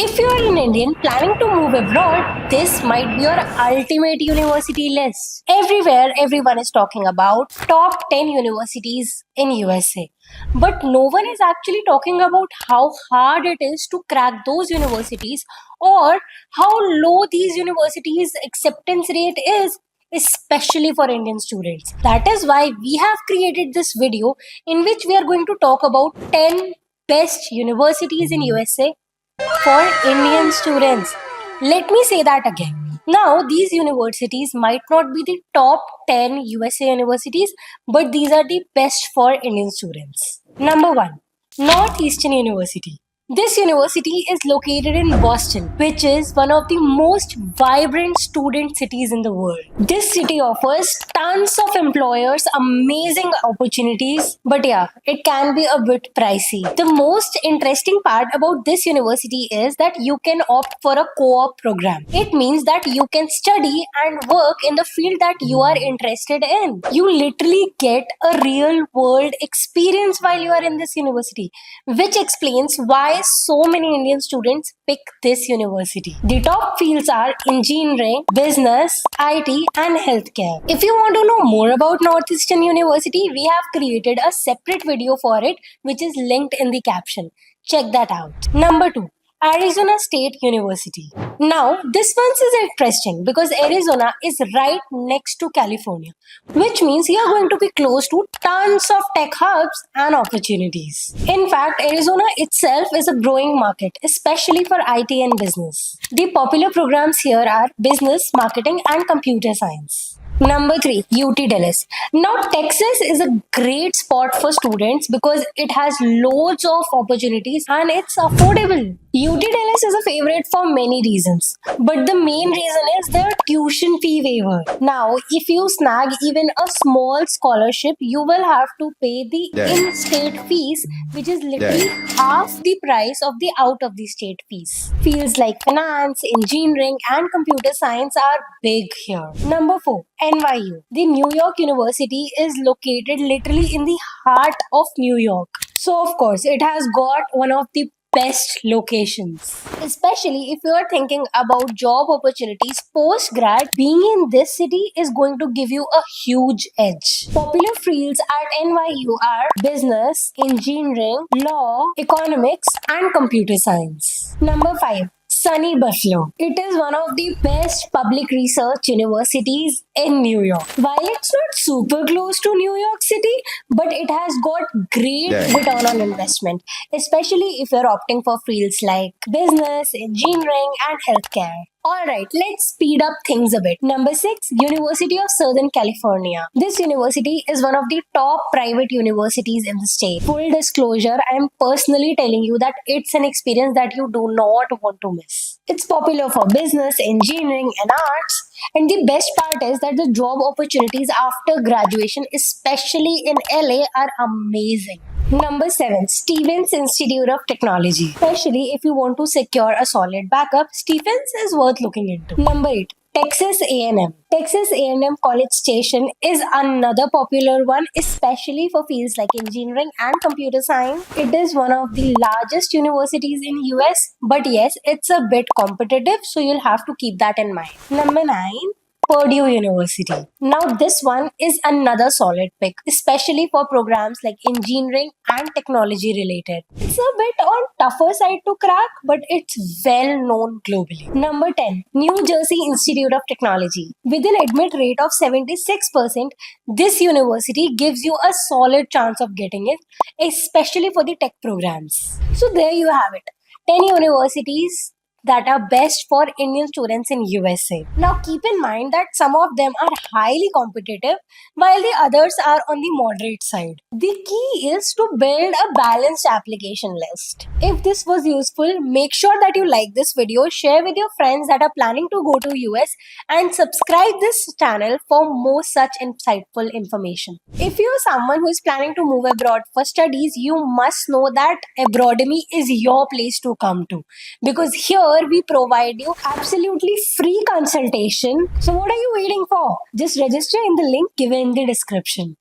If you are an Indian planning to move abroad, this might be your ultimate university list. Everywhere, everyone is talking about top 10 universities in USA. But no one is actually talking about how hard it is to crack those universities or how low these universities' acceptance rate is, especially for Indian students. That is why we have created this video in which we are going to talk about 10 best universities in USA for Indian students. Let me say that again. Now, these universities might not be the top 10 USA universities, but these are the best for Indian students. Number 1, Northeastern University. This university is located in Boston, which is one of the most vibrant student cities in the world. This city offers tons of employers, amazing opportunities, but yeah, it can be a bit pricey. The most interesting part about this university is that you can opt for a co-op program. It means that you can study and work in the field that you are interested in. You literally get a real world experience while you are in this university, which explains why so many Indian students pick this university. The top fields are engineering, business, IT, and healthcare. If you want to know more about Northeastern University, we have created a separate video for it, which is linked in the caption. Check that out. Number 2, Arizona State University. Now, this one is interesting because Arizona is right next to California, which means you are going to be close to tons of tech hubs and opportunities. In fact, Arizona itself is a growing market, especially for IT and business. The popular programs here are business, marketing, and computer science. Number 3, UT Dallas. Now, Texas is a great spot for students because it has loads of opportunities and it's affordable. UT Dallas is a favorite for many reasons, but the main reason is their tuition fee waiver. Now, if you snag even a small scholarship, you will have to pay the in-state fees, which is literally half the price of the out-of-the-state fees. Fields like finance, engineering, and computer science are big here. Number 4, NYU. The New York University is located literally in the heart of New York. So, of course, it has got one of the best locations. Especially if you are thinking about job opportunities post grad, being in this city is going to give you a huge edge. Popular fields at NYU are business, engineering, law, economics, and computer science. Number 5, Sunny Buffalo. It is one of the best public research universities in New York. While it's not super close to New York City, but it has got great return on investment, especially if you're opting for fields like business, engineering, and healthcare. Alright, let's speed up things a bit. Number 6, University of Southern California. This university is one of the top private universities in the state. Full disclosure, I am personally telling you that it's an experience that you do not want to miss. It's popular for business, engineering, and arts. And the best part is that the job opportunities after graduation, especially in LA, are amazing. Number 7, Stevens Institute of Technology. Especially if you want to secure a solid backup, Stevens is worth looking into. Number 8, Texas A&M. Texas A&M College Station is another popular one, especially for fields like engineering and computer science. It is one of the largest universities in US, but yes, it's a bit competitive, so you'll have to keep that in mind. Number 9, Purdue University. Now, this one is another solid pick, especially for programs like engineering and technology related. It's a bit on tougher side to crack, but it's well known globally. Number 10, New Jersey Institute of Technology. With an admit rate of 76%, this university gives you a solid chance of getting it, especially for the tech programs. So there you have it. 10 universities that are best for Indian students in USA. Now keep in mind that some of them are highly competitive while the others are on the moderate side. The key is to build a balanced application list. If this was useful, make sure that you like this video, share with your friends that are planning to go to US, and subscribe this channel for more such insightful information. If you are someone who is planning to move abroad for studies, you must know that Abroademy is your place to come to, because here we provide you absolutely free consultation. So what are you waiting for? Just register in the link given in the description.